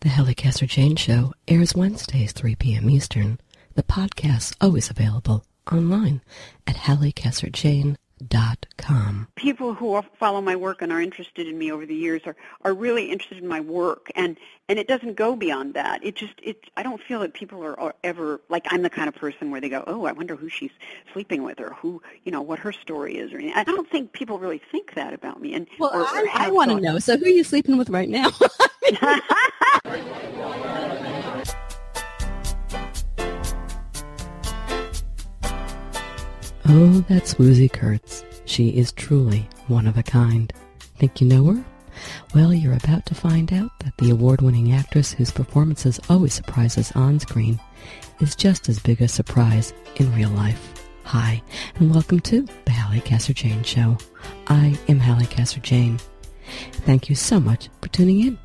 The Halli Casser-Jayne Show airs Wednesdays, 3 p.m. Eastern. The podcast's always available online at HalliCasser-Jayne.com. People who follow my work and are interested in me over the years are really interested in my work, and it doesn't go beyond that. I don't feel that people are ever, like, I'm the kind of person where they go, oh, I wonder who she's sleeping with, or who, what her story is, or anything. I don't think people really think that about me. And well, I want to know. So who are you sleeping with right now? Oh, that's Swoosie Kurtz. She is truly one of a kind. Think you know her? Well, you're about to find out that the award-winning actress whose performances always surprise us on screen is just as big a surprise in real life. Hi, and welcome to the Halli Casser-Jayne Show. I am Halli Casser-Jayne. Thank you so much for tuning in.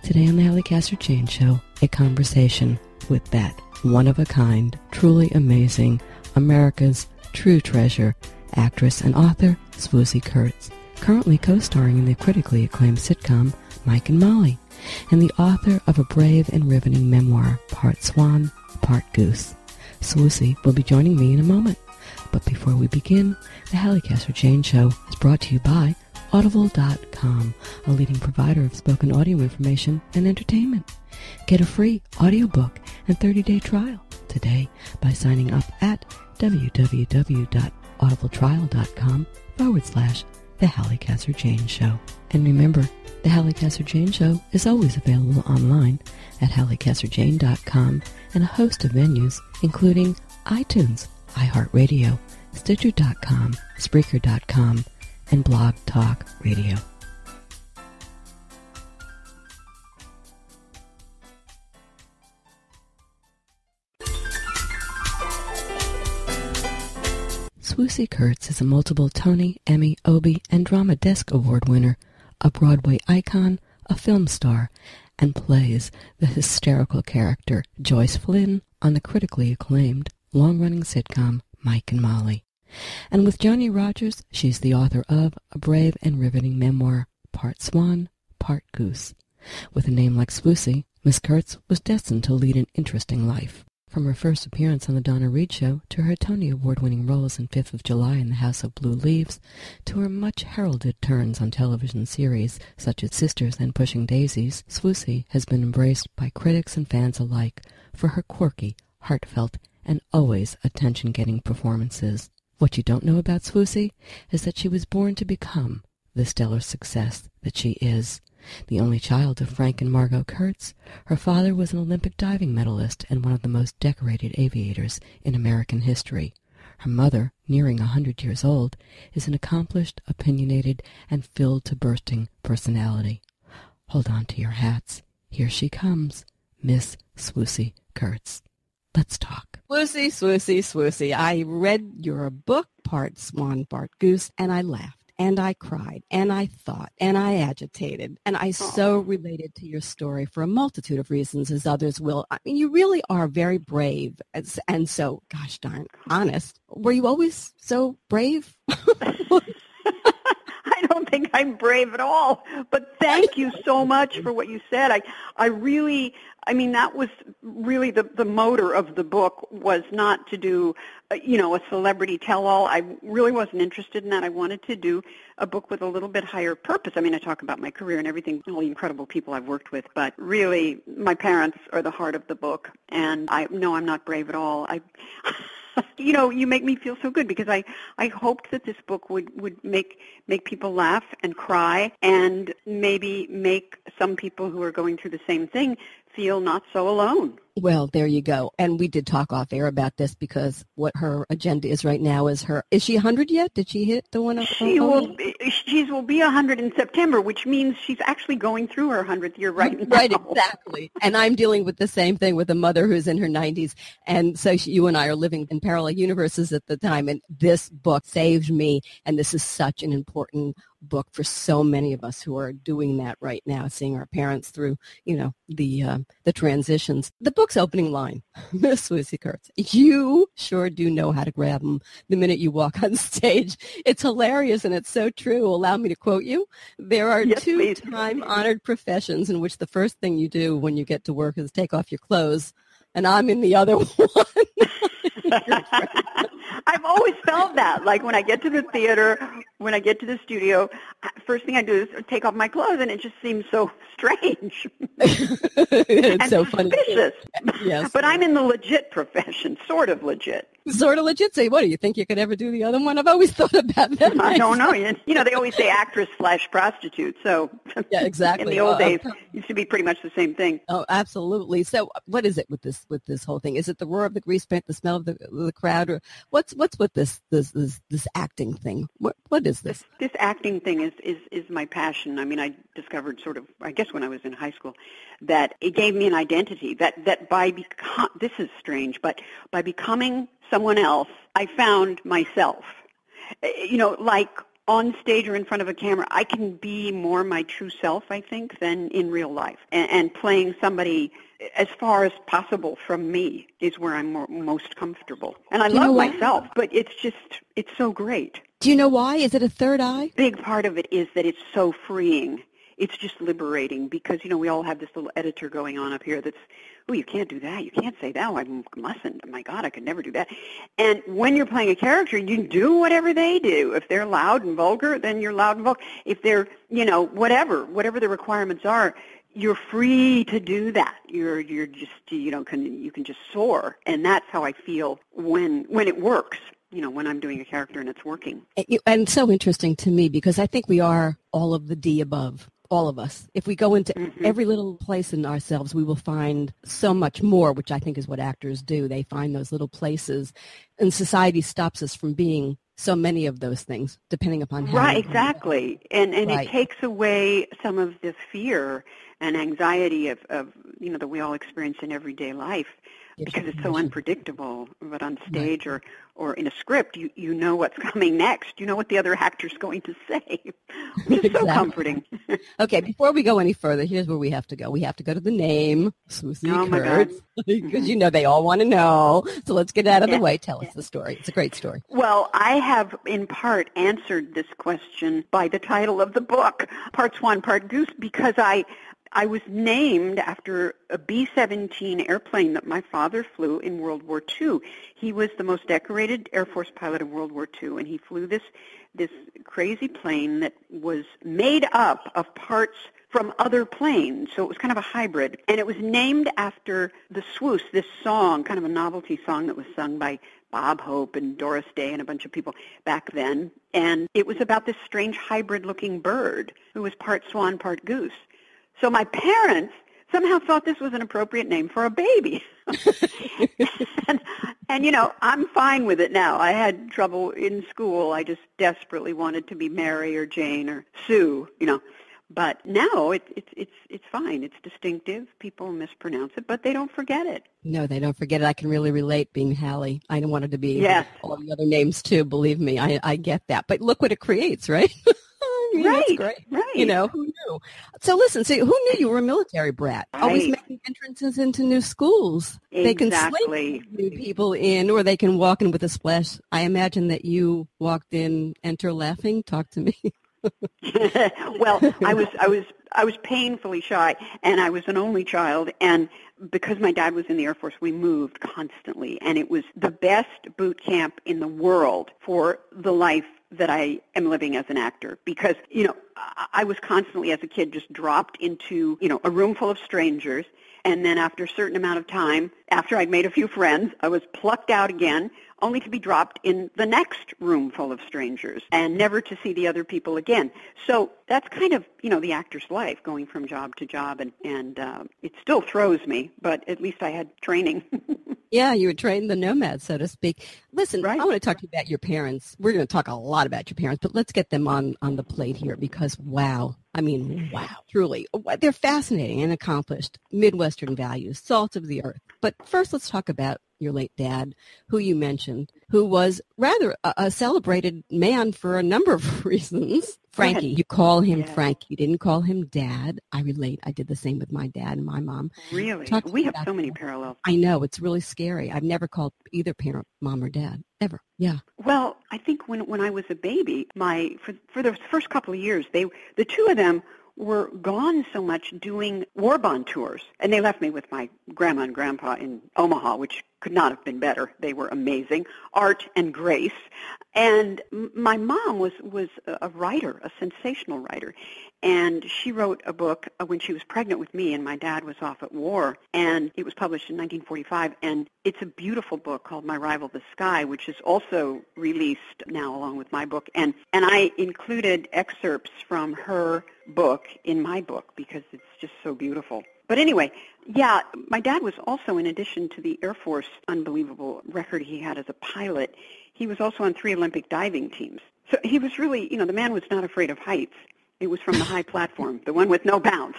Today on the Halli Casser-Jayne Show, a conversation with that one-of-a-kind, truly amazing, America's true treasure, actress and author Swoosie Kurtz, currently co-starring in the critically acclaimed sitcom Mike and Molly, and the author of a brave and riveting memoir, part SWAN, part GOOSE. Swoosie will be joining me in a moment. But before we begin, the Halli Casser-Jayne Show is brought to you by Audible.com, a leading provider of spoken audio information and entertainment. Get a free audiobook and 30-day trial today by signing up at www.audibletrial.com/The Halli Casser-Jayne Show. And remember, The Halli Casser-Jayne Show is always available online at HalliCasser-Jayne.com and a host of venues, including iTunes, iHeartRadio, Stitcher.com, Spreaker.com, and Blog Talk Radio. Swoosie Kurtz is a multiple Tony, Emmy, Obie, and Drama Desk Award winner, a Broadway icon, a film star, and plays the hysterical character Joyce Flynn on the critically acclaimed, long-running sitcom Mike and Molly. And with Johnny Rogers, she's the author of a brave and riveting memoir, part SWAN, part GOOSE. With a name like Swoosie, Miss Kurtz was destined to lead an interesting life. From her first appearance on the Donna Reed Show, to her Tony Award-winning roles in 5th of July and The House of Blue Leaves, to her much-heralded turns on television series such as Sisters and Pushing Daisies, Swoosie has been embraced by critics and fans alike for her quirky, heartfelt, and always attention-getting performances. What you don't know about Swoosie is that she was born to become the stellar success that she is. The only child of Frank and Margot Kurtz, her father was an Olympic diving medalist and one of the most decorated aviators in American history. Her mother, nearing 100 years old, is an accomplished, opinionated, and filled to bursting personality. Hold on to your hats. Here she comes, Miss Swoosie Kurtz. Let's talk. Swoosie. I read your book, part SWAN, part GOOSE, and I laughed. And I cried, and I thought, and I agitated, and I so related to your story for a multitude of reasons, as others will. I mean, you really are very brave, and so, gosh darn, honest. Were you always so brave? I don't think I'm brave at all, but thank you so much for what you said. I mean, that was really the motor of the book, was not to do, a celebrity tell-all. I really wasn't interested in that. I wanted to do a book with a little bit higher purpose. I mean, I talk about my career and everything, all the incredible people I've worked with, but really my parents are the heart of the book, and I'm not brave at all. You make me feel so good, because I hoped that this book would make people laugh and cry, and maybe make some people who are going through the same thing feel not so alone. Well, there you go. And we did talk off air about this, because what her agenda is right now is she 100 yet? Did she hit the one? She will be 100 in September, which means she's actually going through her 100th year right now. Right, exactly. And I'm dealing with the same thing with a mother who's in her 90s. And so you and I are living in parallel universes at the time. And this book saved me. And this is such an important book for so many of us who are doing that right now, seeing our parents through, the transitions. The book's opening line, Miss Swoosie Kurtz, you sure do know how to grab them the minute you walk on stage. It's hilarious and it's so true. Allow me to quote you. There are two time-honored professions in which the first thing you do when you get to work is take off your clothes, and I'm in the other one. I've always felt that. Like when I get to the theater, when I get to the studio, first thing I do is take off my clothes, and it just seems so strange. It's and so funny. Suspicious. Yes. But I'm in the legit profession, sort of legit. Sort of legit. Say, what, do you think you could ever do the other one? I've always thought about that. I don't know. They always say actress/prostitute. So yeah, exactly. In the old days, it used to be pretty much the same thing. Oh, absolutely. So what is it with this whole thing? Is it the roar of the grease paint, the smell of the crowd, or what's with this acting thing? What is this? This acting thing is my passion. I mean, I discovered I guess when I was in high school, that it gave me an identity, that this is strange, but by becoming someone else, I found myself. Like on stage or in front of a camera, I can be more my true self, I think, than in real life. And playing somebody as far as possible from me is where I'm most comfortable. And I love myself, but it's so great. Do you know why? Is it a third eye? Big part of it is that it's so freeing. It's just liberating because, we all have this little editor going on up here that's, oh, you can't do that. You can't say that. Oh, I mustn't. Oh, my God, I could never do that. And when you're playing a character, you do whatever they do. If they're loud and vulgar, then you're loud and vulgar. If they're, whatever the requirements are, you're free to do that. You're just, you can just soar. And that's how I feel when it works. When I'm doing a character and it's working. And so interesting to me because I think we are all of the D above. All of us. If we go into every little place in ourselves, we will find so much more, which I think is what actors do. They find those little places, and society stops us from being so many of those things, depending upon how. Right, exactly. And it takes away some of the fear and anxiety of that we all experience in everyday life. Because it's so unpredictable. But on stage or in a script, you know what's coming next. You know what the other actor's going to say, which is so comforting. Okay, before we go any further, here's where we have to go. We have to go to the name, Swoosie Kurtz, because they all want to know. So let's get out of the way. Tell us the story. It's a great story. Well, I have in part answered this question by the title of the book, Part Swan, Part Goose, because I was named after a B-17 airplane that my father flew in World War II. He was the most decorated Air Force pilot in World War II, and he flew this crazy plane that was made up of parts from other planes, so it was kind of a hybrid. And it was named after the Swoosh, this song, kind of a novelty song that was sung by Bob Hope and Doris Day and a bunch of people back then. And it was about this strange hybrid-looking bird who was part swan, part goose. So my parents somehow thought this was an appropriate name for a baby. and I'm fine with it now. I had trouble in school. I just desperately wanted to be Mary or Jane or Sue, But now it's fine. It's distinctive. People mispronounce it, but they don't forget it. No, they don't forget it. I can really relate being Halli. I don't want it to be all the other names too, believe me. I get that. But look what it creates, right? Right, that's great. Right. Who knew? So listen, who knew you were a military brat? Right. Always making entrances into new schools. Exactly. They can slip new people in, or they can walk in with a splash. I imagine that you walked in, enter laughing. Talk to me. Well, I was painfully shy, and I was an only child, and because my dad was in the Air Force, we moved constantly, and it was the best boot camp in the world for the life that I am living as an actor, because, I was constantly as a kid just dropped into, a room full of strangers, and then after a certain amount of time, after I'd made a few friends, I was plucked out again, only to be dropped in the next room full of strangers and never to see the other people again. So that's kind of, the actor's life, going from job to job, and it still throws me, but at least I had training. Yeah, you were trained the nomad, so to speak. Listen, right. I want to talk to you about your parents. We're going to talk a lot about your parents, but let's get them on the plate here because, wow, truly. They're fascinating and accomplished. Midwestern values, salt of the earth. But first, let's talk about your late dad, who you mentioned, who was rather a celebrated man for a number of reasons. Frankie, you call him Frank. You didn't call him Dad. I relate. I did the same with my dad and my mom. Really? We have so many parallels. I know. It's really scary. I've never called either parent Mom or Dad, ever. Yeah. Well, I think when I was a baby, for the first couple of years, the two of them were gone so much doing war bond tours. And they left me with my grandma and grandpa in Omaha, which could not have been better. They were amazing. Art and grace. And my mom was a writer, a sensational writer. And she wrote a book when she was pregnant with me, and my dad was off at war. And it was published in 1945. And it's a beautiful book called My Rival the Sky, which is also released now along with my book. And I included excerpts from her book in my book because it's just so beautiful. But anyway, yeah, my dad was also, in addition to the Air Force unbelievable record he had as a pilot, he was also on 3 Olympic diving teams. So he was really, the man was not afraid of heights. It was from the high platform, the one with no bounce.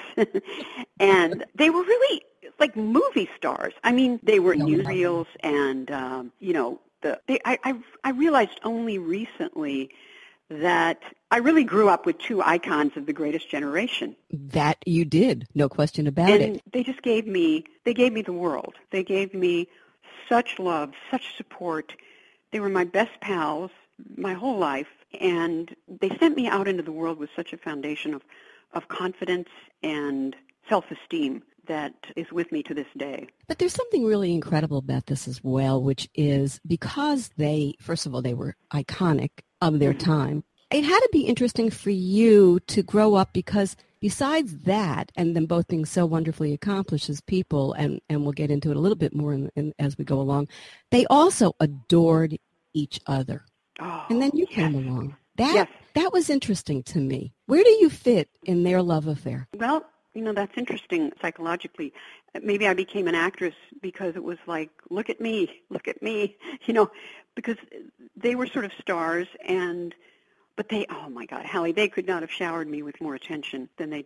And they were really like movie stars. I mean, they were newsreels and, I realized only recently that I really grew up with 2 icons of the greatest generation. That you did, no question about it. And they just gave me the world. They gave me such love, such support. They were my best pals my whole life, and they sent me out into the world with such a foundation of confidence and self-esteem that is with me to this day. But there's something really incredible about this as well, which is because first of all, they were iconic of their time. It had to be interesting for you to grow up because besides that, and them both being so wonderfully accomplished as people, and we'll get into it a little bit more as we go along, they also adored each other. Oh, and then you came along. That was interesting to me. Where do you fit in their love affair? Well, that's interesting psychologically. Maybe I became an actress because it was like, look at me, because they were sort of stars, but they, oh my God, Halli, they could not have showered me with more attention than they,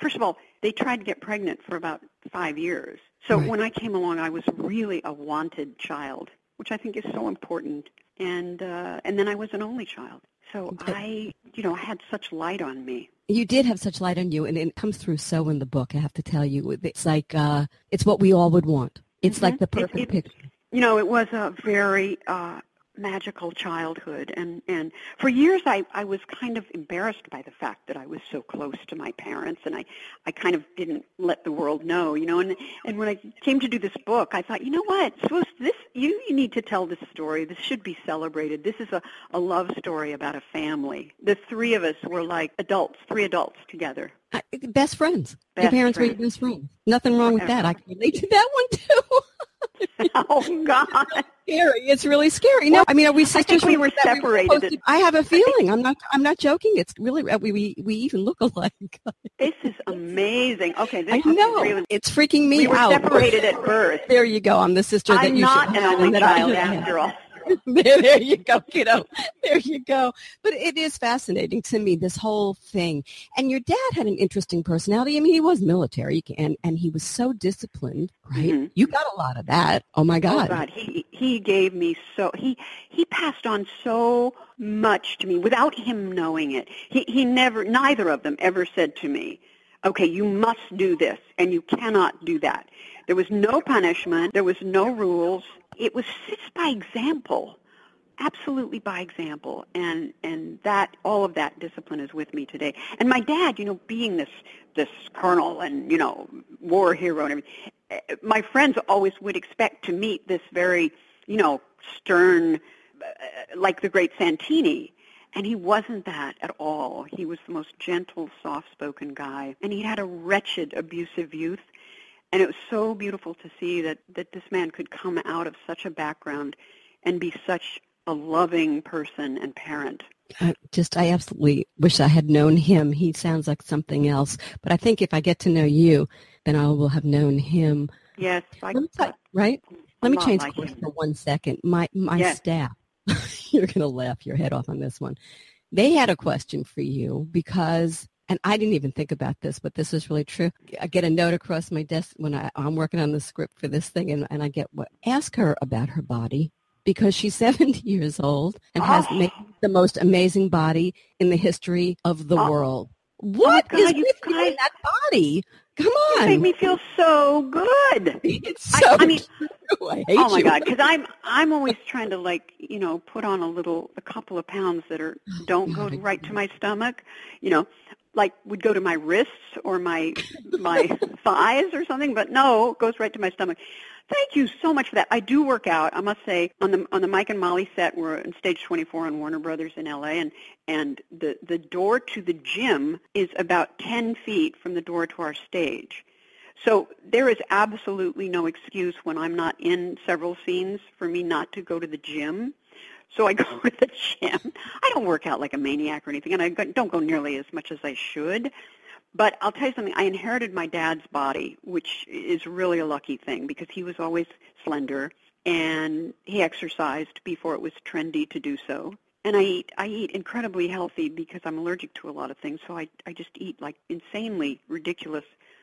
first of all, they tried to get pregnant for about 5 years. So when I came along, I was really a wanted child, which I think is so important. And then I was an only child. So I had such light on me. You did have such light on you, and it comes through so in the book, I have to tell you. It's like, it's what we all would want. It's like the perfect picture. It was a very magical childhood. And for years I was kind of embarrassed by the fact that I was so close to my parents, and I kind of didn't let the world know, And when I came to do this book, I thought, you know what, Swoosh, you need to tell this story. This should be celebrated. This is a love story about a family. The 3 of us were like 3 adults together. Best friends. Your parents were your best friends. Nothing wrong with that. I can relate to that one, too. Oh, God. Scary. It's really scary. No, are we sisters? I think we were separated. I have a feeling. I'm not joking. It's really, we even look alike. This is amazing. Okay. I know. Really, it's freaking me out. We were separated at birth. There you go. I'm the sister that you should have. I'm not an only child after all. There you go, kiddo. There you go. But it is fascinating to me, this whole thing. And your dad had an interesting personality. I mean, he was military, and he was so disciplined, right? Mm-hmm. You got a lot of that. Oh, my God. Oh, God. He gave me he passed on so much to me without him knowing it. He neither of them ever said to me, okay, you must do this, and you cannot do that. There was no punishment. There was no rules. It was just by example, absolutely by example, and that all of that discipline is with me today. And my dad, being this colonel and war hero and everything, my friends always would expect to meet this very stern, like the great Santini, and he wasn't that at all. He was the most gentle, soft-spoken guy, and he had a wretched, abusive youth. And it was so beautiful to see that this man could come out of such a background and be such a loving person and parent. I absolutely wish I had known him. He sounds like something else. But I think if I get to know you, then I will have known him. Yes. Right? Let me change course for 1 second. My staff, you're going to laugh your head off on this one. They had a question for you because and I didn't even think about this, but this is really true. I get a note across my desk when I'm working on the script for this thing, and I get, ask her about her body, because she's 70 years old and has made the most amazing body in the history of the world. What is with you in that body? Come on. You make me feel so good. It's so I mean, true. I hate oh my you. God, because I'm always trying to put on a couple of pounds that don't go right to my stomach, would go to my wrists or my thighs or something, but no, it goes right to my stomach. Thank you so much for that. I do work out, I must say, on the Mike and Molly set. We're in Stage 24 on Warner Brothers in LA, and the door to the gym is about 10 feet from the door to our stage. So there is absolutely no excuse when I'm not in several scenes for me not to go to the gym. So I go to the gym. I don't work out like a maniac or anything, and I don't go nearly as much as I should. But I'll tell you something, I inherited my dad's body, which is really a lucky thing because he was always slender and he exercised before it was trendy to do so. And I eat incredibly healthy because I'm allergic to a lot of things, so I just eat like insanely ridiculous,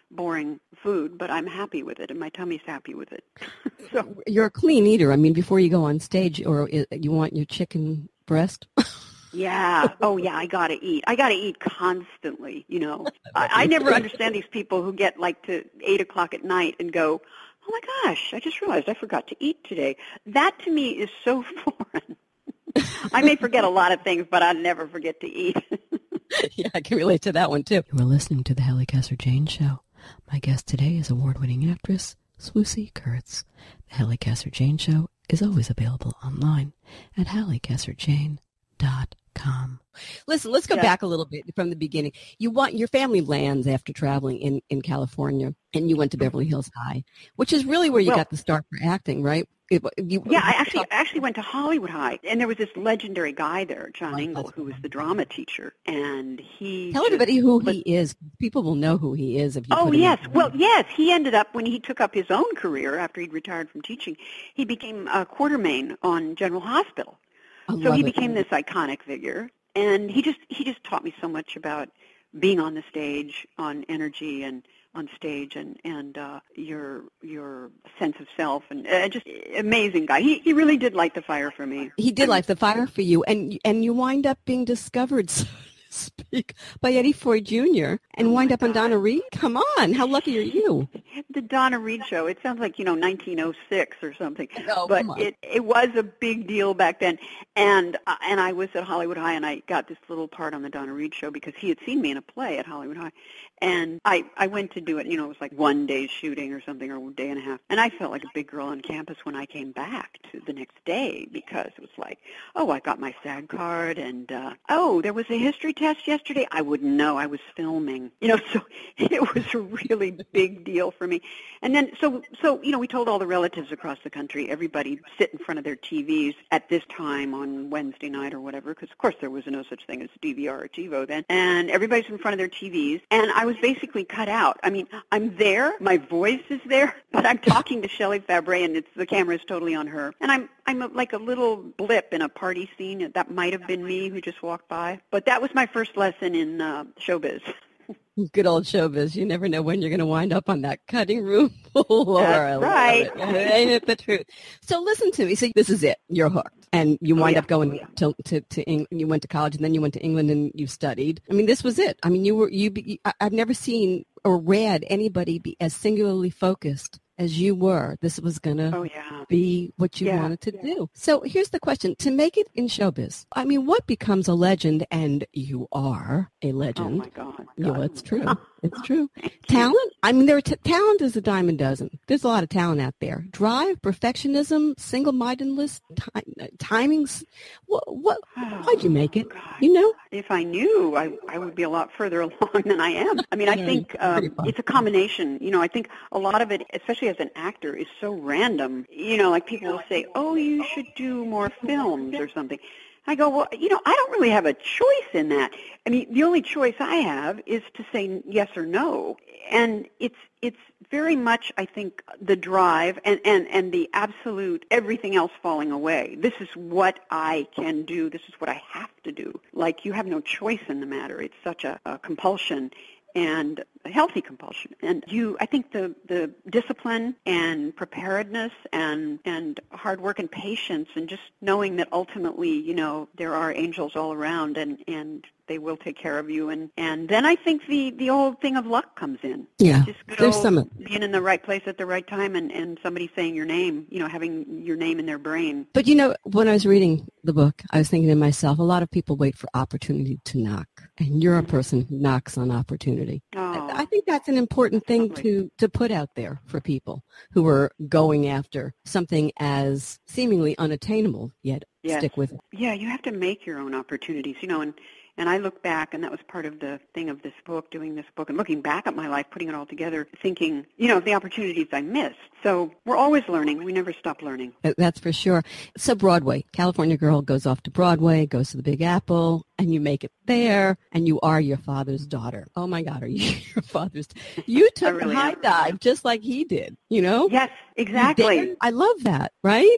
boring food, but I'm happy with it and my tummy's happy with it. So you're a clean eater. I mean, before you go on stage, or you want your chicken breast? Yeah. Oh, yeah, I got to eat. I got to eat constantly, I never understand these people who get to 8 o'clock at night and go, oh, my gosh, I just realized I forgot to eat today. That to me is so foreign. I may forget a lot of things, but I'll never forget to eat. Yeah, I can relate to that one, too. You are listening to the Halli Casser-Jayne Show. My guest today is award-winning actress Swoosie Kurtz. The Halli Casser-Jayne Show is always available online at hallicasserjayne.com. Listen, let's go back a little bit from the beginning. Your family lands after traveling in California, and you went to Beverly Hills High, which is really where you got the start for acting, right? I actually went to Hollywood High, and there was this legendary guy there, John Engel, who was the drama teacher, and he... Tell everybody who he is. People will know who he is if you put him yes. in. Well, yes, he ended up, when he took up his own career after he'd retired from teaching, he became a quartermain on General Hospital. So he became this iconic figure, and he just taught me so much about being on the stage, on energy and on stage, and your sense of self, and just amazing guy. He really did light the fire for me. He did light the fire for you, and you wind up being discovered, so to speak, by Eddie Foy Jr. and wind up on Donna Reed. Come on, how lucky are you? The Donna Reed Show. It sounds like 1906 or something, oh, but it was a big deal back then. And I was at Hollywood High, and I got this little part on the Donna Reed Show because he had seen me in a play at Hollywood High, and I went to do it. It was like 1 day shooting or something, or a day and a half, and I felt like a big girl on campus when I came back to the next day because it was like, oh, I got my SAG card, and there was a history test yesterday. I wouldn't know. I was filming, so it was a really big deal for me. And then, so we told all the relatives across the country, everybody sit in front of their TVs at this time on Wednesday night or whatever, because, of course, there was no such thing as DVR or TiVo then. And everybody's in front of their TVs, and I was basically cut out. I mean, I'm there, my voice is there, but I'm talking to Shelley Fabre, and the camera is totally on her. And I'm like a little blip in a party scene. That might have been me who just walked by. But that was my first lesson in showbiz. Good old showbiz. You never know when you're going to wind up on that cutting room floor. That's right. Ain't it the truth? So listen to me. So this is it. You're hooked. And you wind up going to England. You went to college, and then you went to England and you studied. I mean, this was it. I mean, I've never seen or read anybody be as singularly focused as you were. This was going to be what you wanted to do. So here's the question. To make it in showbiz, I mean, what becomes a legend? And you are a legend. Oh, my God. Yeah, it's true. It's true. Talent? I mean, talent is a dime a dozen. There's a lot of talent out there. Drive, perfectionism, single-mindedness, timings. Why'd you make it? God. If I knew, I would be a lot further along than I am. I mean, I think it's a combination. I think a lot of it, especially as an actor, is so random. Like people will say, oh, you should do more films or something. I go, well, I don't really have a choice in that. I mean, the only choice I have is to say yes or no. And it's very much, I think, the drive and the absolute everything else falling away. This is what I can do. This is what I have to do. Like, you have no choice in the matter. It's such a compulsion, and a healthy compulsion. And I think the discipline and preparedness and hard work and patience, and just knowing that ultimately, there are angels all around and they will take care of you. And then I think the old thing of luck comes in. Yeah. Just There's some being in the right place at the right time and somebody saying your name, having your name in their brain. But when I was reading the book, I was thinking to myself, a lot of people wait for opportunity to knock. And you're a person who knocks on opportunity. Oh, I think that's an important thing to put out there for people who are going after something as seemingly unattainable, yet stick with it. Yeah, you have to make your own opportunities, and I look back, and that was part of the thing of this book, doing this book, and looking back at my life, putting it all together, thinking, the opportunities I missed. So we're always learning. We never stop learning. That's for sure. So Broadway, California girl goes off to Broadway, goes to the Big Apple, and you make it there, and you are your father's daughter. Oh, my God, are you your father's? You took the high dive just like he did, Yes, exactly. I love that, right?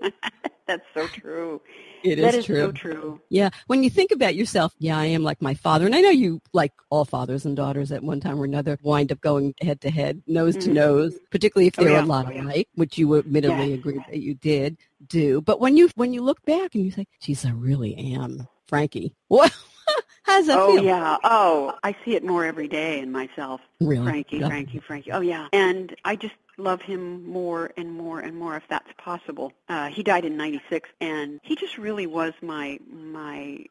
That's so true. That is true. So true. Yeah. When you think about yourself, I am like my father. And I know you, like all fathers and daughters at one time or another, wind up going head to head, nose to nose, particularly if they're a lot alike, which you admittedly agreed that you did do. But when you look back and you say, geez, I really am Frankie. What? How does that feel? Oh, yeah. Oh, I see it more every day in myself. Really? Frankie. Oh, yeah. And I just love him more and more and more, if that's possible. He died in 96, and he just really was my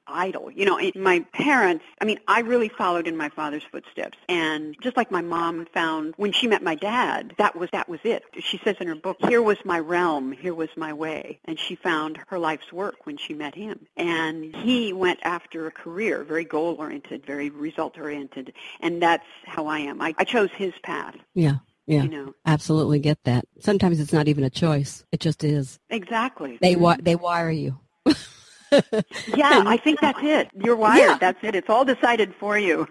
idol. My parents, I really followed in my father's footsteps. And just like my mom found when she met my dad, that was it. She says in her book, here was my realm, here was my way. And she found her life's work when she met him. And he went after a career, very goal-oriented, very result-oriented. And that's how I am. I chose his path. Yeah. Yeah, absolutely get that. Sometimes it's not even a choice. It just is. Exactly. They wire you. Yeah, I think that's it. You're wired. Yeah. That's it. It's all decided for you.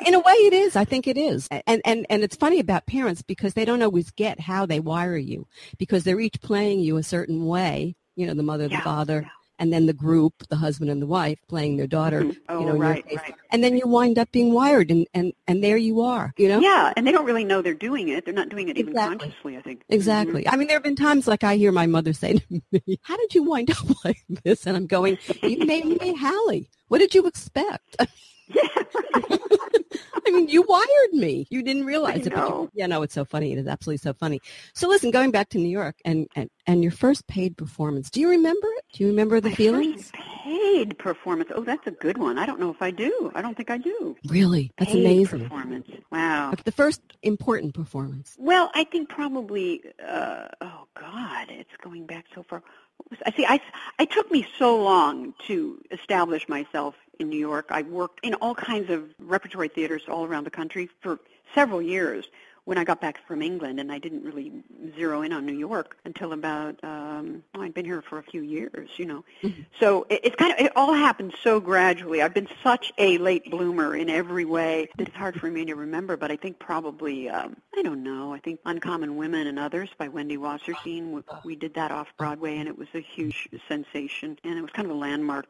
In a way, it is. I think it is. And it's funny about parents because they don't always get how they wire you because they're each playing you a certain way, the mother, the father. Yeah. And then the group, the husband and the wife, playing their daughter, right. And then you wind up being wired, and there you are, Yeah, and they don't really know they're doing it. They're not doing it even consciously, I think. Exactly. Mm-hmm. There have been times like I hear my mother say to me, how did you wind up like this? And I'm going, you made me Halli. What did you expect? Yeah, right. You wired me. You didn't realize it. But it's so funny. It is absolutely so funny. So listen, going back to New York and your first paid performance, do you remember it? Do you remember the feelings? First paid performance. Oh, that's a good one. I don't know if I do. I don't think I do. Really? That's paid amazing. Performance. Wow. The first important performance. Well, I think probably, it's going back so far. It took me so long to establish myself in New York. I worked in all kinds of repertory theaters all around the country for several years when I got back from England, and I didn't really zero in on New York until about, I'd been here for a few years, Mm-hmm. So it all happened so gradually. I've been such a late bloomer in every way that it's hard for me to remember, but I think probably, I don't know, I think Uncommon Women and Others by Wendy Wasserstein, we did that off Broadway, and it was a huge sensation, and it was kind of a landmark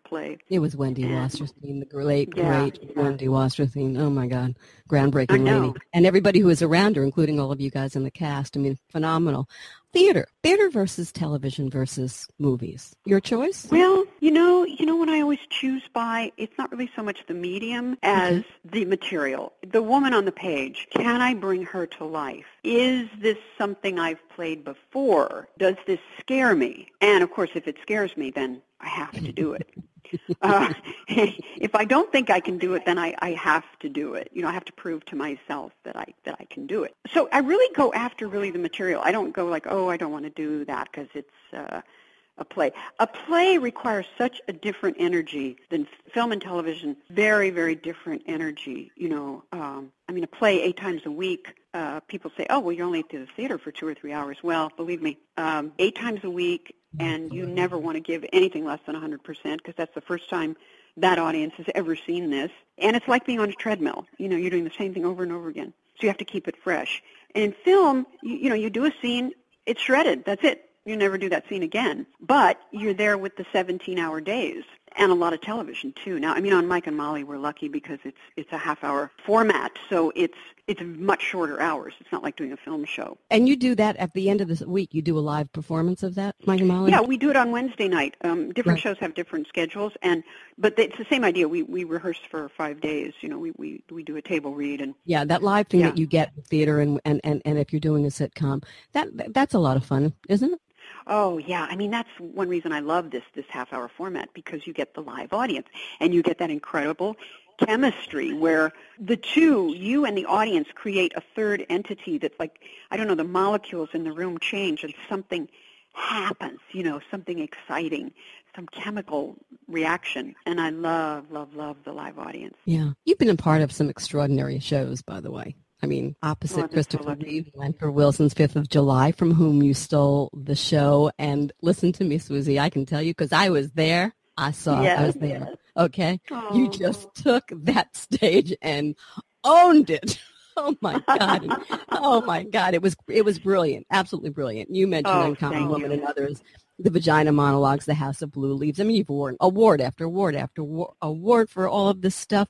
play. It was Wendy Wasserstein, the great Wendy Wasserstein. Oh, my God. Groundbreaking lady. And everybody who was around her, including all of you guys in the cast. Phenomenal. Theater versus television versus movies. Your choice? Well, when I always choose by, it's not really so much the medium as the material. The woman on the page, can I bring her to life? Is this something I've played before? Does this scare me? And, of course, if it scares me, then I have to do it. If I don't think I can do it, then I have to do it. I have to prove to myself that I can do it. So I really go after really the material. I don't go like, I don't want to do that because it's a play. A play requires such a different energy than film and television. Very, very different energy. A play 8 times a week. People say, you're only at the theater for 2 or 3 hours. Well, believe me, 8 times a week. and you never want to give anything less than 100% because that's the first time that audience has ever seen this. And it's like being on a treadmill. You know, you're doing the same thing over and over again. So you have to keep it fresh. And in film, you do a scene, it's shredded. That's it. You never do that scene again. But you're there with the 17-hour days and a lot of television, too. Now, I mean, on Mike and Molly, we're lucky because it's a half-hour format, so it's much shorter hours. It's not like doing a film show. And you do that at the end of the week. You do a live performance of that, Mike and Molly? Yeah, we do it on Wednesday night. Different shows have different schedules, but it's the same idea. We rehearse for 5 days. You know, we do a table read. And yeah, that live thing that you get in theater and if you're doing a sitcom, that's a lot of fun, isn't it? Oh, yeah. I mean, that's one reason I love this half-hour format, because you get the live audience and you get that incredible chemistry where the two, you and the audience, create a third entity that's like, I don't know, the molecules in the room change and something happens, you know, something exciting, some chemical reaction. And I love, love, love the live audience. Yeah. You've been a part of some extraordinary shows, by the way. I mean, opposite Christopher Reeve, Lanford Wilson's 5th of July, from whom you stole the show. And listen to me, Swoosie, I can tell you, because I was there. I was there. Okay? Oh. You just took that stage and owned it. Oh, my God. Oh, my God. It was brilliant. Absolutely brilliant. You mentioned Uncommon Woman and others. The Vagina Monologues, The House of Blue Leaves. I mean, you've won award after award after award for all of this stuff.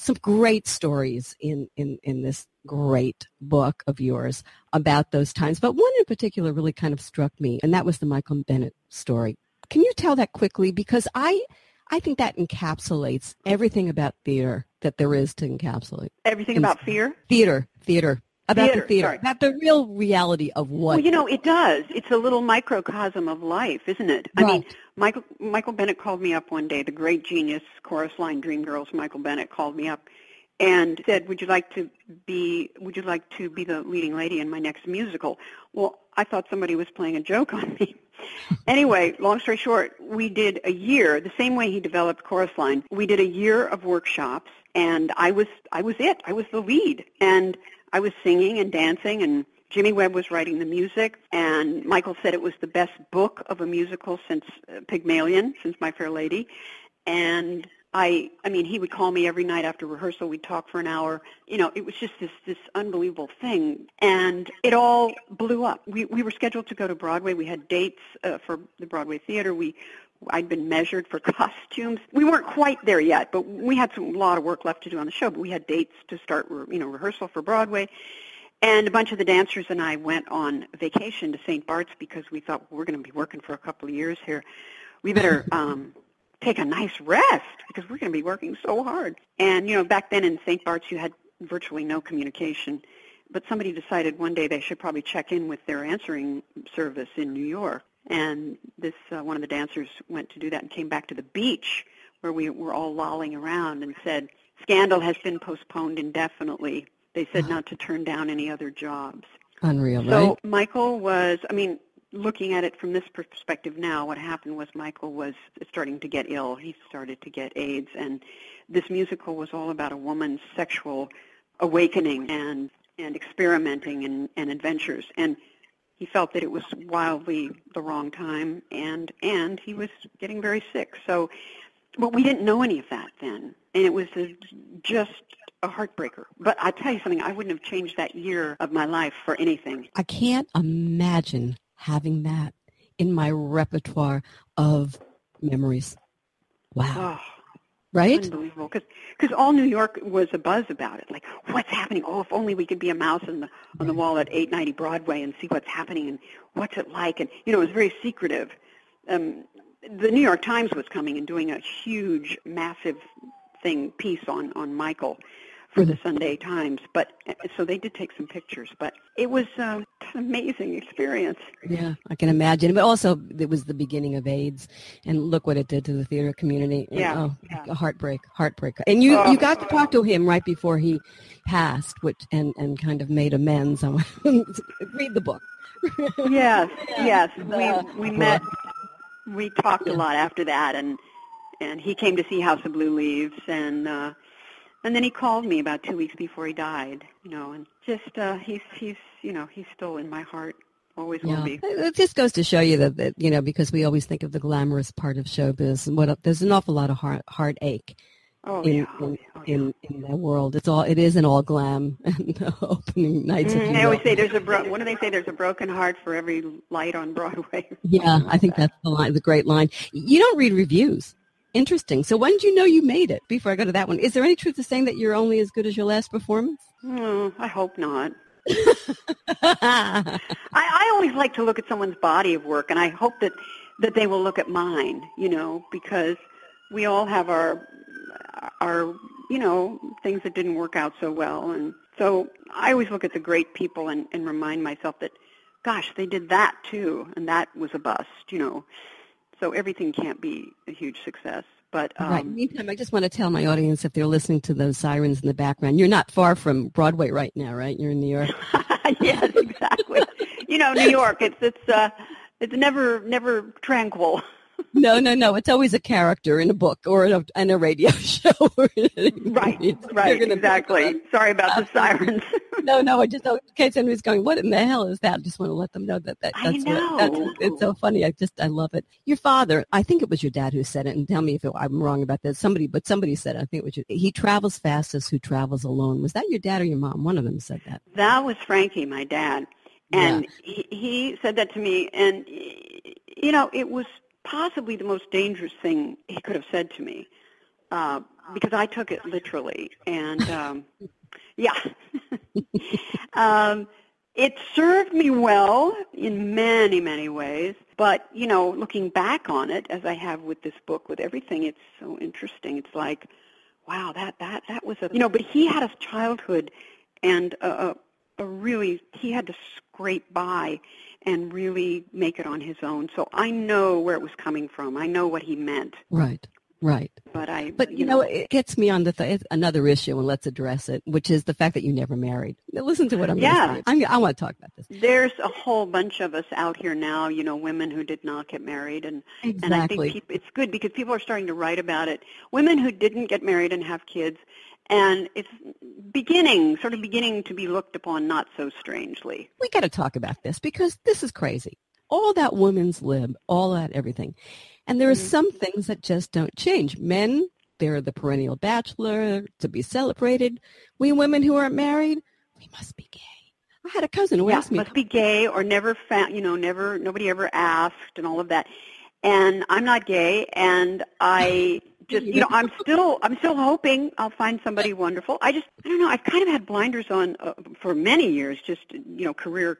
Some great stories in this great book of yours about those times. But one in particular really kind of struck me, and that was the Michael Bennett story. Can you tell that quickly? Because I think that encapsulates everything about theater that there is to encapsulate. Everything about fear? Theater. About the theater. Sorry. About the real reality of what. Well, you know, it does. It's a little microcosm of life, isn't it? Right. I mean, Michael Bennett called me up one day, the great genius, chorus line dream girls, Michael Bennett called me up and said, would you like to be the leading lady in my next musical? Well, I thought somebody was playing a joke on me. Anyway, long story short, we did a year, the same way he developed Chorus Line. We did a year of workshops, and I was it. I was the lead, and I was singing and dancing, and Jimmy Webb was writing the music, and Michael said it was the best book of a musical since Pygmalion, since My Fair Lady, and I mean, he would call me every night after rehearsal. We'd talk for an hour. You know, it was just this unbelievable thing. And it all blew up. We were scheduled to go to Broadway. We had dates for the Broadway theater. I'd been measured for costumes. We weren't quite there yet, but we had a lot of work left to do on the show. But we had dates to start, rehearsal for Broadway. And a bunch of the dancers and I went on vacation to St. Bart's because we thought, we're going to be working for a couple of years here. We better take a nice rest because we're going to be working so hard. And, back then in St. Bart's, you had virtually no communication. But somebody decided one day they should probably check in with their answering service in New York. And this one of the dancers went to do that and came back to the beach where we were all lolling around and said, "Scandal has been postponed indefinitely." They said not to turn down any other jobs. Unreal, right? So Michael was, looking at it from this perspective now, what happened was Michael was starting to get ill. He started to get AIDS, and this musical was all about a woman's sexual awakening and experimenting and adventures. And he felt that it was wildly the wrong time, and he was getting very sick. So, but we didn't know any of that then, and it was just a heartbreaker. But I tell you something, I wouldn't have changed that year of my life for anything. I can't imagine having that in my repertoire of memories. Wow. Oh, right? Unbelievable. Because all New York was abuzz about it. Like, what's happening? Oh, if only we could be a mouse on the wall at 890 Broadway and see what's happening and what's it like. And, it was very secretive. The New York Times was coming and doing a huge, massive piece on Michael for the Sunday Times, but so they did take some pictures, but it was an amazing experience. Yeah, I can imagine. But also, it was the beginning of AIDS, and look what it did to the theater community. Yeah, a heartbreak. And you got to talk to him right before he passed, and kind of made amends. Read the book. Yes. We met. We talked a lot after that, and he came to see House of Blue Leaves, and then he called me about 2 weeks before he died, and just he's still in my heart Always will be. It just goes to show you that, you know, because we always think of the glamorous part of showbiz, and there's an awful lot of heartache in the world. It isn't all glam and the opening nights. They always say there's what do they say? There's a broken heart for every light on Broadway. Yeah, I think that's the great line. You don't read reviews. Interesting. So when did you know you made it? Before I go to that one, is there any truth to saying that you're only as good as your last performance? I hope not. I always like to look at someone's body of work, and I hope that they will look at mine, you know, because we all have our you know, things that didn't work out so well. And so I always look at the great people and remind myself that, gosh, they did that too, and that was a bust, you know. So everything can't be a huge success. But right. Meantime, I just want to tell my audience, if they're listening to those sirens in the background, you're not far from Broadway right now, right? You're in New York. Yes, exactly. You know, New York, it's never tranquil. No. It's always a character in a book or in a radio show. Right, exactly. Sorry about the sirens. No, I just, in case anybody's going, what in the hell is that? I just want to let them know that's it's so funny. I love it. Your father, I think it was your dad who said it, and tell me if I'm wrong about that. Somebody said it. I think it was he travels fastest who travels alone. Was that your dad or your mom? One of them said that. That was Frankie, my dad. And he said that to me, and, you know, it was possibly the most dangerous thing he could have said to me, because I took it literally. And, it served me well in many, many ways. But, you know, looking back on it, as I have with this book, with everything, it's so interesting. It's like, wow, that was you know, but he had a childhood and he had to scrape by and really make it on his own. So I know where it was coming from. I know what he meant. Right. But you know, it gets me on another issue, and let's address it, which is the fact that you never married. Now, listen to what I'm going to say. I want to talk about this. There's a whole bunch of us out here now, you know, women who did not get married, and I think it's good because people are starting to write about it. Women who didn't get married and have kids, and it's beginning to be looked upon not so strangely. We got to talk about this because this is crazy. All that women's lib, all that everything. And there are some things that just don't change. Men, they're the perennial bachelor to be celebrated. We women who aren't married, we must be gay. I had a cousin who asked me. Must be gay or never found, you know, nobody ever asked and all of that. And I'm not gay, and I just, you know, I'm still hoping I'll find somebody wonderful. I don't know. I've kind of had blinders on for many years, just, you know, career.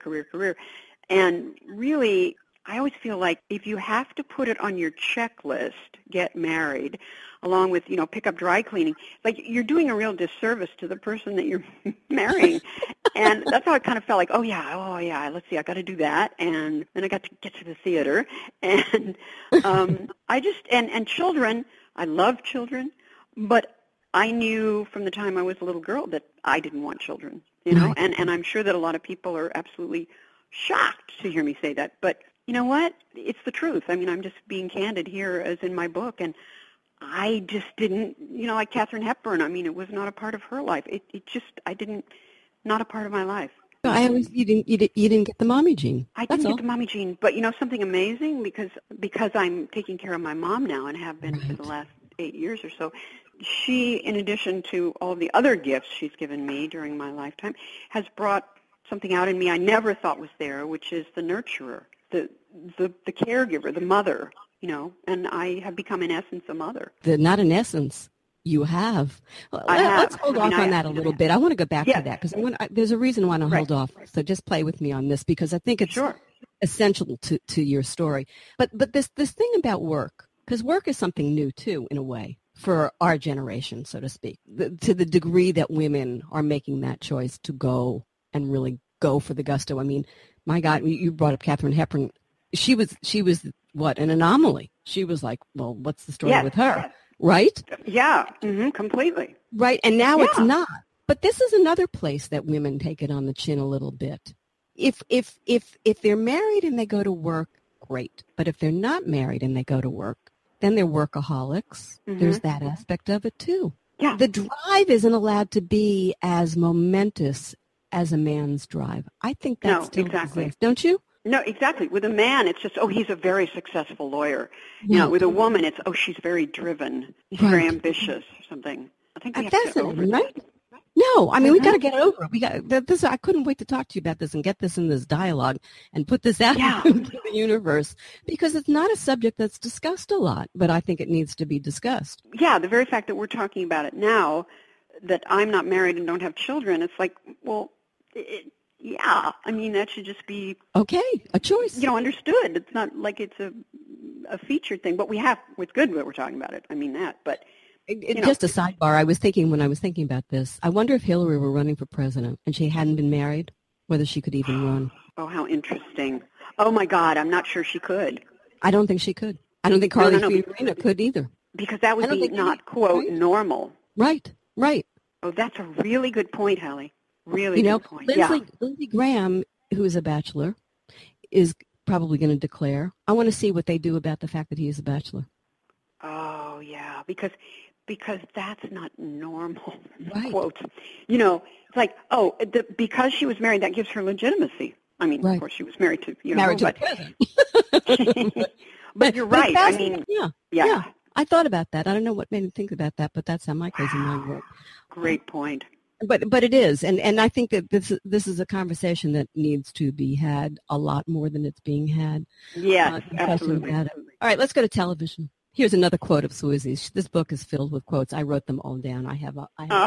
And really, I always feel like if you have to put it on your checklist, get married, along with, you know, pick up dry cleaning, like you're doing a real disservice to the person that you're marrying. And that's how I kind of felt like, oh yeah, let's see, I got to do that. And then I got to get to the theater. And and children, I love children, but I knew from the time I was a little girl that I didn't want children, you know, and I'm sure that a lot of people are absolutely shocked to hear me say that. But you know what? It's the truth. I mean, I'm just being candid here as in my book. And I just didn't, you know, like Katharine Hepburn. I mean, it was not a part of her life. Not a part of my life. So you didn't get the mommy gene. I didn't get the mommy gene. But, you know, something amazing, because I'm taking care of my mom now and have been for the last 8 years or so. She, in addition to all the other gifts she's given me during my lifetime, has brought something out in me I never thought was there, which is the nurturer, the caregiver, the mother, you know, and I have become, in essence, a mother. Not in essence. You have. Let's hold off on that a little bit. I want to go back to that because there's a reason why I want to hold off. So just play with me on this because I think it's essential to your story. But this thing about work, because work is something new too, in a way, for our generation, so to speak, to the degree that women are making that choice to go and really go for the gusto. I mean, my God, you brought up Katharine Hepburn. She was what, an anomaly. She was like, well, what's the story with her? Yes. Right? Yeah, completely. Right, and now it's not. But this is another place that women take it on the chin a little bit. If they're married and they go to work, great. But if they're not married and they go to work, then they're workaholics. Mm-hmm. There's that aspect of it too. Yeah. The drive isn't allowed to be as momentous as a man's drive. I think that's still exists, don't you? No, exactly. With a man, it's just, he's a very successful lawyer. You know, with a woman, it's, she's very driven, she's very ambitious or something. I think we have to get over that. Right? No, I mean, we got to get over it. We got this. I couldn't wait to talk to you about this and get this in this dialogue and put this out into the universe, because it's not a subject that's discussed a lot, but I think it needs to be discussed. Yeah, the very fact that we're talking about it now, that I'm not married and don't have children, it's like, well, yeah, I mean, that should just be okay, a choice. Understood. It's not like it's a featured thing, but it's good that we're talking about it. I mean that, but. Just a sidebar, I was thinking when I was thinking about this, I wonder if Hillary were running for president and she hadn't been married, whether she could even run. Oh, how interesting. Oh, my God, I'm not sure she could. I don't think she could. I don't think Carly Fiorina could either. Because that would be not, quote, normal. Right. Oh, that's a really good point, Halli. Really good point. Lindsey Graham, who is a bachelor, is probably going to declare. I want to see what they do about the fact that he is a bachelor. Oh, yeah, because that's not normal, right. Quotes. It's like, because she was married, that gives her legitimacy. I mean, Of course, she was married to, married to but, the president. but you're right. I mean, yeah. I thought about that. I don't know what made me think about that, but that's how my crazy mind worked. Great point. But it is, and I think that this is a conversation that needs to be had a lot more than it's being had. Yes, absolutely. All right, let's go to television. Here's another quote of Swoosie's. This book is filled with quotes. I wrote them all down. I have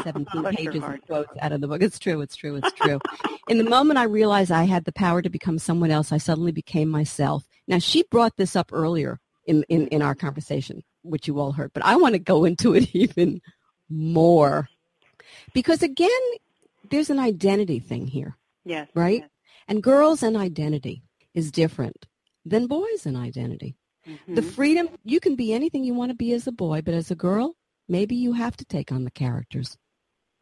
17 pages of quotes out of the book. It's true. In the moment I realized I had the power to become someone else, I suddenly became myself. Now, she brought this up earlier in our conversation, which you all heard, but I want to go into it even more. Because, again, there's an identity thing here. Yes. Right? Yes. And girls and identity is different than boys and identity. Mm-hmm. The freedom, you can be anything you want to be as a boy, but as a girl, maybe you have to take on the characters.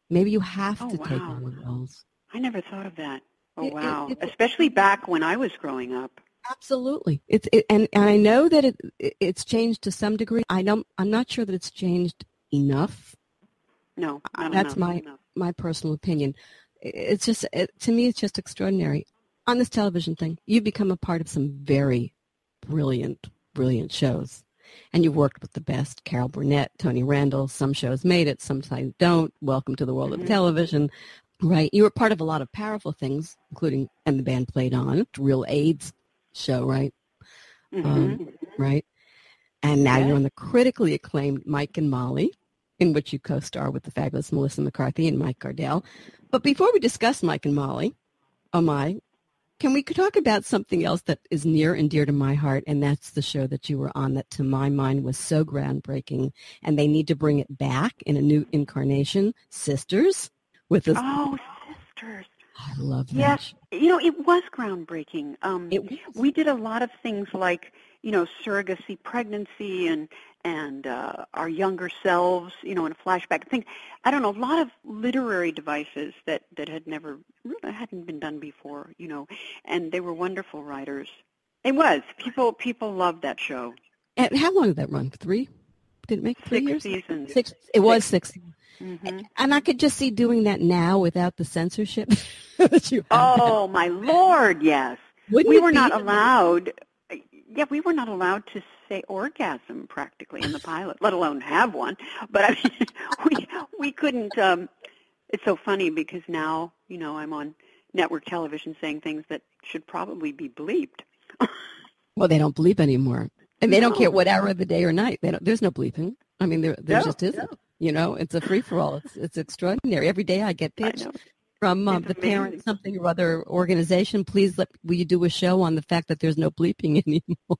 Maybe you have to take on the roles. I never thought of that. Oh, wow. Especially back when I was growing up. Absolutely. And I know that it's changed to some degree. I'm not sure that it's changed enough. No, that's my personal opinion. It's just, to me, it's just extraordinary. On this television thing, you become a part of some very brilliant shows. And you've worked with the best, Carol Burnett, Tony Randall. Some shows made it, sometimes don't. Welcome to the world of television. Right. You were part of a lot of powerful things, including, and the band played on, Real AIDS show, right? Right. And now you're on the critically acclaimed Mike and Molly, in which you co-star with the fabulous Melissa McCarthy and Mike Gardell. But before we discuss Mike and Molly, can we talk about something else that is near and dear to my heart, and that's the show that you were on that, to my mind, was so groundbreaking, and they need to bring it back in a new incarnation, Sisters. Sisters. I love that. Yes, it was groundbreaking. We did a lot of things like, surrogacy pregnancy and our younger selves, in a flashback. I think, a lot of literary devices that hadn't been done before, and they were wonderful writers. It was. People loved that show. And how long did that run? 3? Did it make 3 years? 6 seasons. 6. It was 6. Mm-hmm. And I could just see doing that now without the censorship that you have. Oh, my Lord, yes. We were not allowed. Yeah, we were not allowed to say orgasm practically in the pilot, let alone have one. But we couldn't. It's so funny because now, I'm on network television saying things that should probably be bleeped. Well, they don't bleep anymore, and they don't care what hour of the day or night. There's no bleeping. I mean, there just isn't. It's a free for all. It's extraordinary. Every day I get pitched from the parent something or other organization. Please will you do a show on the fact that there's no bleeping anymore?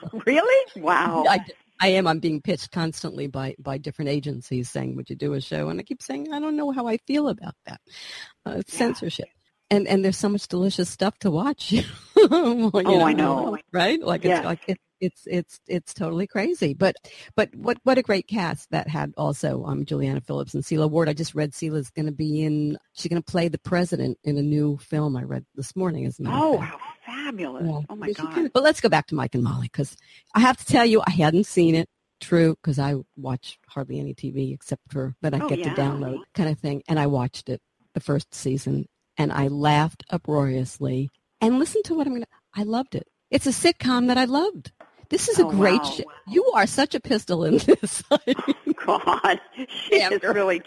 So, really? Wow. I am. I'm being pitched constantly by different agencies saying, would you do a show? And I keep saying, I don't know how I feel about that. It's censorship. And there's so much delicious stuff to watch. I know. Right? It's totally crazy. But what a great cast that had also Juliana Phillips and Celia Ward. I just read Celia's going to be she's going to play the president in a new film I read this morning. How fabulous. Yeah. Oh, my God. But let's go back to Mike and Molly, because I have to tell you, I hadn't seen it. True, because I watch hardly any TV except for that I get to download kind of thing. And I watched it, the first season, and I laughed uproariously And listen to what I loved it. It's a sitcom that I loved. This is a great show. You are such a pistol in this. Oh, God, she is really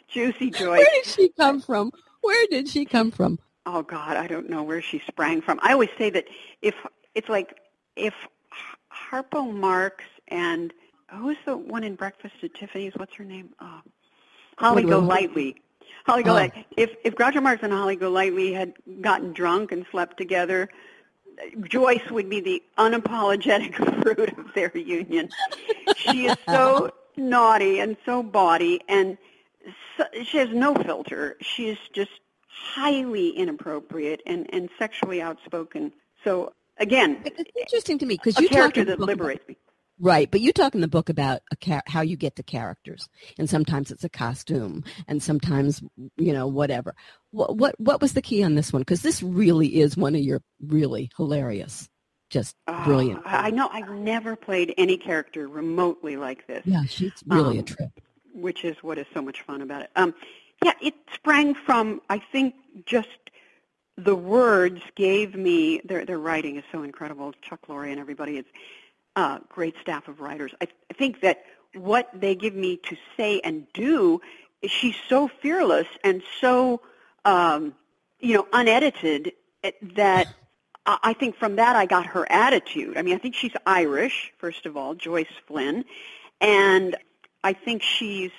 juicy, Joyce. Where did she come from? Where did she come from? Oh, God, I don't know where she sprang from. I always say that if Harpo Marx and who's the one in Breakfast at Tiffany's? What's her name? Holly Golightly. Holly Golightly. If Groucho Marx and Holly Golightly had gotten drunk and slept together, Joyce would be the unapologetic fruit of their union. She is so naughty and so bawdy, and she has no filter. She is just highly inappropriate and sexually outspoken. So, again, it's interesting to me because you character that liberates me. Right, but you talk in the book about how you get to characters, and sometimes it's a costume, and sometimes, whatever. What was the key on this one? Because this really is one of your really hilarious, just brilliant. I know. I've never played any character remotely like this. Yeah, she's really a trip. Which is what is so much fun about it. It sprang from, I think, just the words gave me, their writing is so incredible. Chuck Lorre and everybody, it's great staff of writers. I think that what they give me to say and do, she's so fearless and so, unedited that I think from that I got her attitude. I mean, I think she's Irish, first of all, Joyce Flynn, and I think she's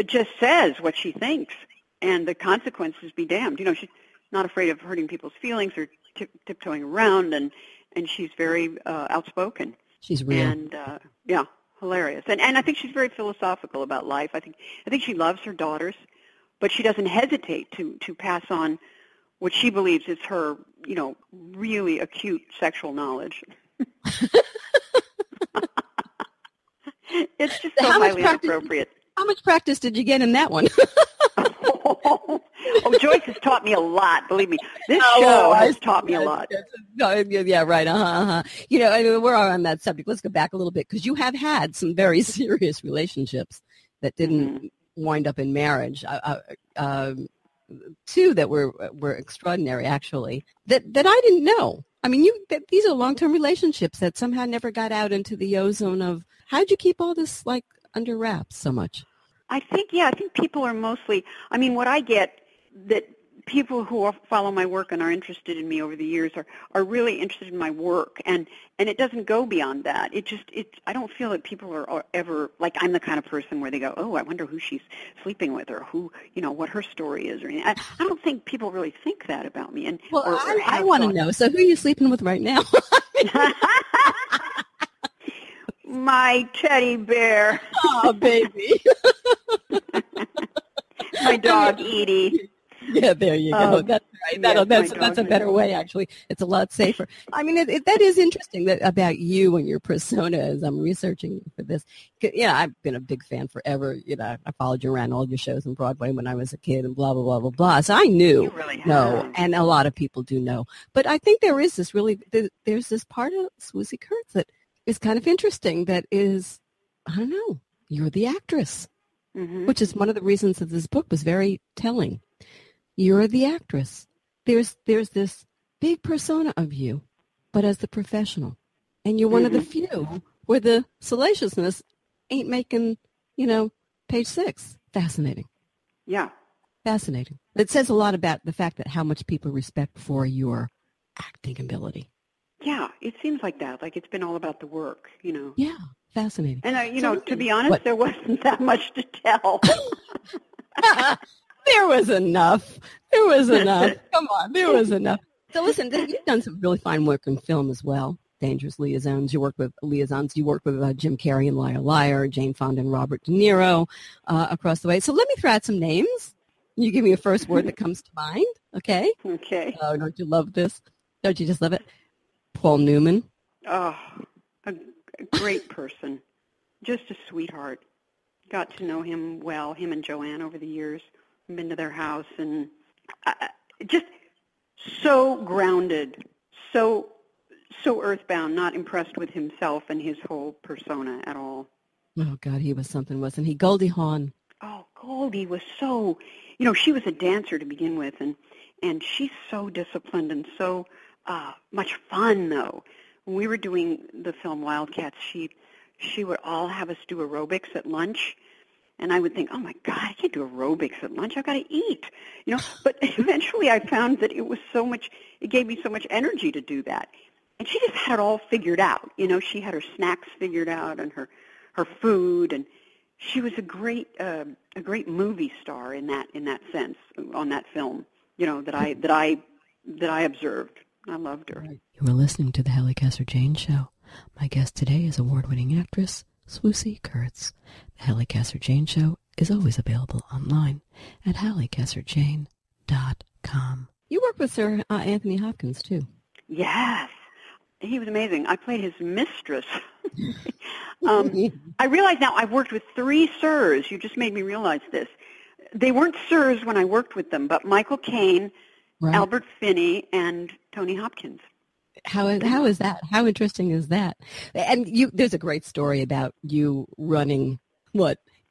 just says what she thinks, and the consequences be damned. She's not afraid of hurting people's feelings or tiptoeing around, and she's very outspoken. She's real. And, hilarious. And I think she's very philosophical about life. I think she loves her daughters, but she doesn't hesitate to pass on what she believes is her, really acute sexual knowledge. It's just so highly inappropriate. How much practice did you get in that one? Oh, Joyce has taught me a lot. Believe me, this show has taught me a lot. Yeah, right. We're on that subject. Let's go back a little bit because you have had some very serious relationships that didn't wind up in marriage. Two that were extraordinary, actually. That I didn't know. I mean, these are long-term relationships that somehow never got out into the ozone of. How'd you keep all this under wraps so much? I think people are mostly, what I get that people who follow my work and are interested in me over the years are really interested in my work, and it doesn't go beyond that. I don't feel that people are ever, like I'm the kind of person where they go, oh, I wonder who she's sleeping with or who, what her story is or anything. I don't think people really think that about me. And I want to know. So who are you sleeping with right now? My teddy bear. Oh, baby. My dog, Edie. Yeah, there you go. That's right. That's a better way, actually. It's a lot safer. I mean, that is interesting about you and your persona as I'm researching for this. I've been a big fan forever. I followed you around all your shows on Broadway when I was a kid and blah, blah, blah, blah, blah. So I knew. You really have. And a lot of people do know. But I think there's this part of Swoosie Kurtz that is kind of interesting that is, I don't know, you're the actress, which is one of the reasons that this book was very telling. You're the actress. There's this big persona of you, but as the professional. And you're one of the few where the salaciousness ain't making, page 6. Fascinating. Yeah. Fascinating. It says a lot about the fact that how much people respect for your acting ability. Yeah, it seems like that. Like it's been all about the work, Yeah, fascinating. And, to be honest, there wasn't that much to tell. There was enough. Come on, there was enough. So listen, you've done some really fine work in film as well. Dangerous Liaisons. You work with Jim Carrey and Liar Liar, Jane Fonda and Robert De Niro across the way. So let me throw out some names. You give me a first word that comes to mind, okay? Okay. Oh, don't you love this? Don't you just love it? Paul Newman. Oh, a great person. Just a sweetheart. Got to know him well, him and Joanne over the years. Been to their house, and just so grounded, so earthbound, not impressed with himself and his whole persona at all. Oh, God, he was something, wasn't he? Goldie Hawn. Oh, Goldie was so, she was a dancer to begin with, and she's so disciplined and so much fun, though. When we were doing the film Wildcats, she would all have us do aerobics at lunch. And I would think, oh, my God, I can't do aerobics at lunch. I've got to eat, But eventually I found that it gave me so much energy to do that. And she just had it all figured out. She had her snacks figured out and her food. And she was a great movie star in that sense on that film, that I observed. I loved her. You are listening to the Halli Casser-Jayne Show. My guest today is award-winning actress Swoosie Kurtz. The Halli Casser-Jayne Show is always available online at hallicasserjayne.com. You worked with Sir Anthony Hopkins, too. Yes. He was amazing. I played his mistress. I realize now I've worked with 3 sirs. You just made me realize this. They weren't sirs when I worked with them, but Michael Caine, right. Albert Finney, and Tony Hopkins. How is that? How interesting is that? And there's a great story about you running,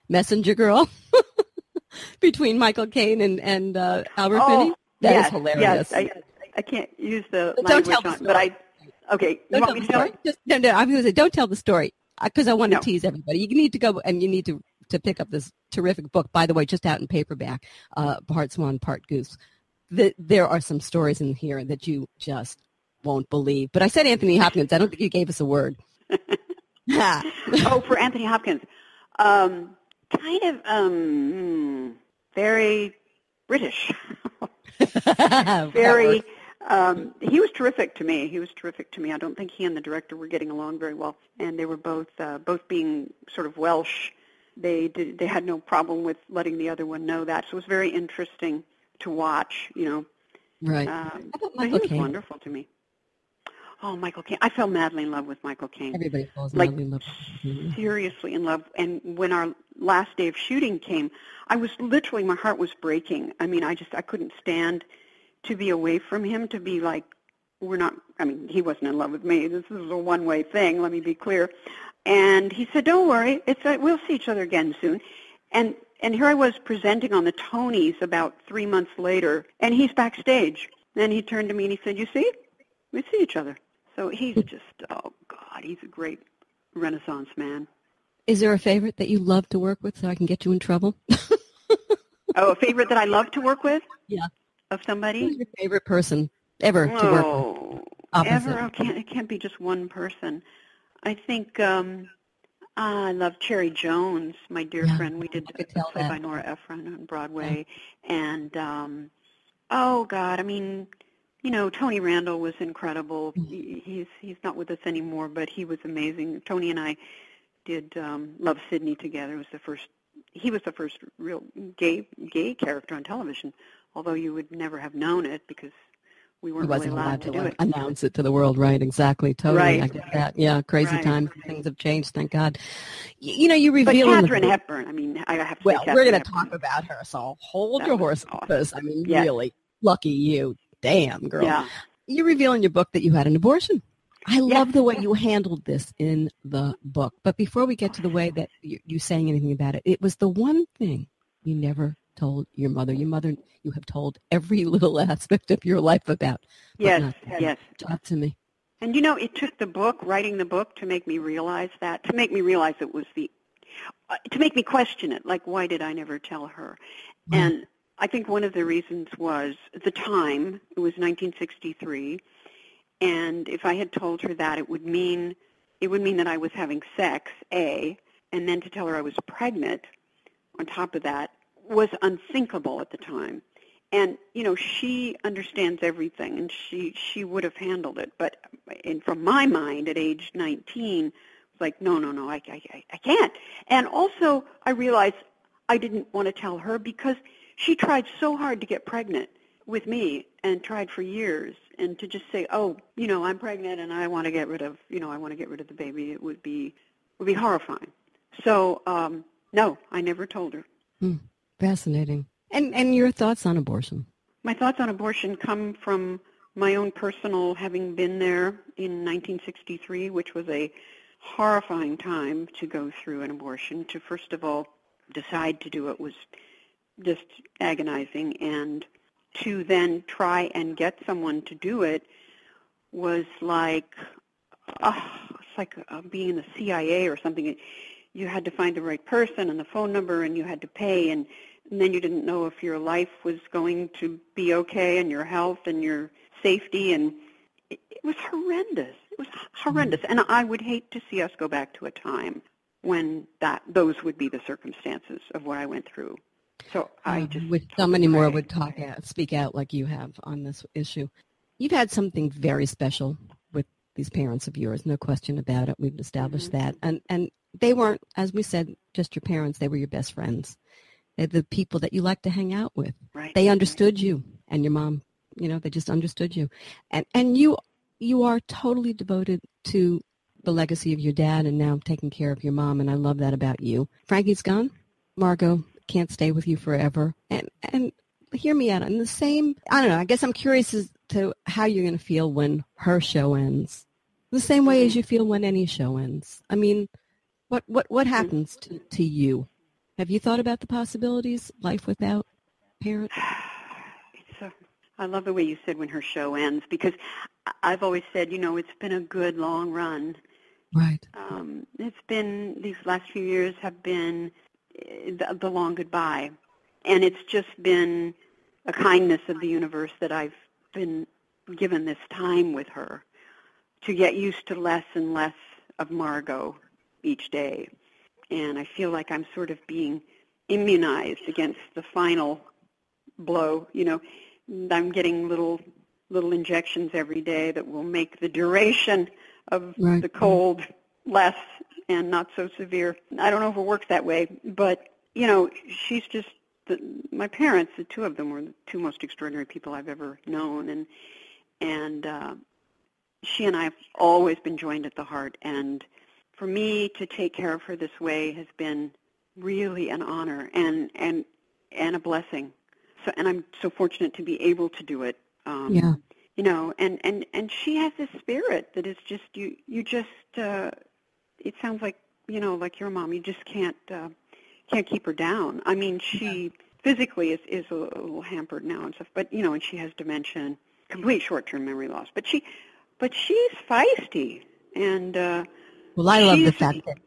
Messenger Girl between Michael Caine and Albert Finney? That is hilarious. Yes, I can't use the language on it, but okay, you want me to tell it? No, I'm going to say don't tell the story because I want to tease everybody. You need to go and you need to pick up this terrific book, by the way, just out in paperback, part SWAN, part GOOSE. There are some stories in here that you just won't believe. But I said Anthony Hopkins. I don't think you gave us a word. For Anthony Hopkins. Kind of very British. Very. He was terrific to me. I don't think he and the director were getting along very well, and they were both being sort of Welsh. They had no problem with letting the other one know that. So it was very interesting to watch. Right. But he was wonderful to me. Oh, Michael Caine. I fell madly in love with Michael Caine. Everybody falls madly in love. Seriously in love. And when our last day of shooting came, I was literally, my heart was breaking. I mean, I couldn't stand to be away from him, to be like, he wasn't in love with me. This is a one-way thing, let me be clear. And he said, don't worry, we'll see each other again soon. And here I was presenting on the Tonys about 3 months later, and he's backstage. And he turned to me and he said, you see, we see each other. So he's just, oh, God, he's a great Renaissance man. Is there a favorite that you love to work with so I can get you in trouble? A favorite that I love to work with? Yeah. Of somebody? Who's your favorite person ever to work with? Ever? It can't be just one person. I think I love Cherry Jones, my dear friend. We did a play by Nora Ephron on Broadway. Yeah. And, oh, God, Tony Randall was incredible. He's not with us anymore, but he was amazing. Tony and I did Love Sydney together. He was the first real gay character on television, although you would never have known it because we weren't really allowed to do it. Announce it to the world, right? Exactly, totally. Right. I get that. Yeah, crazy times. Things have changed, thank God. You reveal. But Katharine Hepburn, I have to say Katharine we're going to Hepburn. talk about her, so hold your horses. Awesome. Really, lucky you. Damn, girl. Yeah. You reveal in your book that you had an abortion. I love the way you handled this in the book. But before we get to the way that you saying anything about it, it was the one thing you never told your mother. Your mother, you have told every little aspect of your life about. Yes. Talk to me. And it took writing the book, to make me realize that, to make me realize it was to make me question it, like, why did I never tell her? Right. And I think one of the reasons was the time. It was 1963. And if I had told her that, it would mean that I was having sex, A, and then to tell her I was pregnant on top of that was unthinkable at the time. And, she understands everything, and she would have handled it. But from my mind at age 19, it was like, no, I can't. And also I realized I didn't want to tell her because she tried so hard to get pregnant with me and tried for years. And to just say, oh, I'm pregnant and I want to get rid of the baby, it would be horrifying. So, no, I never told her. Fascinating. And your thoughts on abortion? My thoughts on abortion come from my own personal having been there in 1963, which was a horrifying time to go through an abortion. To first of all decide to do it was just agonizing, and to then try and get someone to do it was like, it's like being in the CIA or something. You had to find the right person and the phone number, and you had to pay, and then you didn't know if your life was going to be okay, and your health and your safety, and it was horrendous. It was horrendous, and I would hate to see us go back to a time when those would be the circumstances of what I went through. So I just wish so many more would speak out like you have on this issue. You've had something very special with these parents of yours, no question about it. We've established that, and they weren't, as we said, just your parents. They were your best friends. They're the people that you like to hang out with. Right. They understood you, and your mom. They just understood you, and you are totally devoted to the legacy of your dad, and now taking care of your mom, and I love that about you. Frankie's gone. Margot can't stay with you forever, and hear me out. In the same, I don't know. I guess I'm curious as to how you're going to feel when her show ends. The same way as you feel when any show ends. I mean, what happens to you? Have you thought about the possibilities, life without parents? I love the way you said when her show ends, because I've always said, it's been a good long run. Right. It's been, these last few years have been the long goodbye. And it's just been a kindness of the universe that I've been given this time with her to get used to less and less of Margot each day. And I feel like I'm sort of being immunized against the final blow. I'm getting little injections every day that will make the duration of the cold less and not so severe. I don't know if it works that way, but, she's just, my parents, the two of them were the two most extraordinary people I've ever known. And she and I have always been joined at the heart. And for me to take care of her this way has been really an honor and a blessing. So, and I'm so fortunate to be able to do it. And she has this spirit that is just, you just, it sounds like, like your mom, you just can't keep her down. I mean, she physically is a little hampered now and stuff, but, and she has dementia and complete short-term memory loss. But she's feisty. And, well, I love the fact that,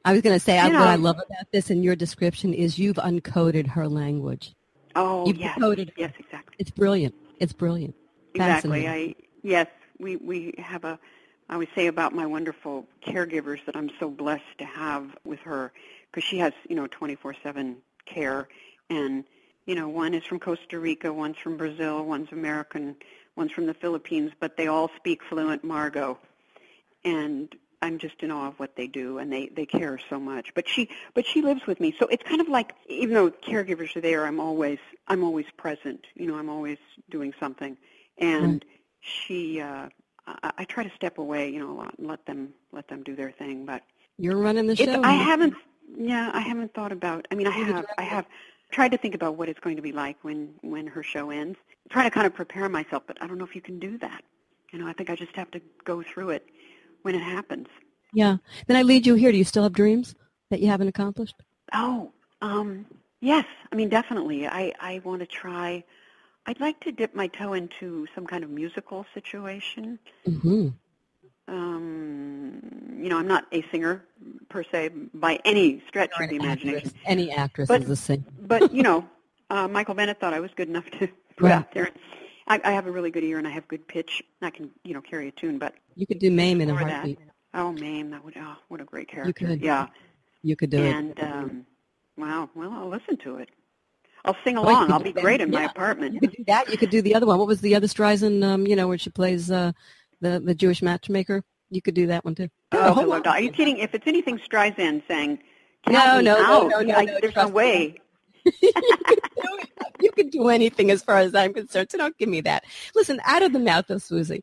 I was going to say, what I love about this in your description is you've uncoded her language. Oh, you've decoded her. Yes, exactly. It's brilliant. It's brilliant. Exactly. We have I would say about my wonderful caregivers that I'm so blessed to have with her, because she has, 24/7 care. And, one is from Costa Rica, one's from Brazil, one's American, one's from the Philippines, but they all speak fluent Margot. And I'm just in awe of what they do, and they care so much. But she lives with me, so it's kind of like, even though caregivers are there, I'm always present. I'm always doing something, and she. I try to step away, a lot, and let them do their thing. But you're running the show. I haven't thought about. I mean, I have tried to think about what it's going to be like when her show ends. I'm trying to kind of prepare myself, but I don't know if you can do that. I think I just have to go through it when it happens. Yeah. Then I lead you here. Do you still have dreams that you haven't accomplished? Oh, yes. I mean, definitely. I want to try. I'd like to dip my toe into some kind of musical situation. Mm-hmm. I'm not a singer per se by any stretch of the imagination. Any actress is a singer. But, Michael Bennett thought I was good enough to put out there. I have a really good ear, and I have good pitch. I can, carry a tune, but... You could do Mame in a heartbeat. Oh, Mame, that would... Oh, what a great character. You could. Yeah. You could do it. And, wow, well, I'll listen to it. I'll sing along. I'll be great in my apartment. You could do that. You could do the other one. What was the other Streisand, where she plays the Jewish matchmaker? You could do that one, too. Oh, are you kidding? If it's anything Streisand sang, no, there's no way. You can do anything as far as I'm concerned, so don't give me that. Listen, out of the mouth of Swoosie,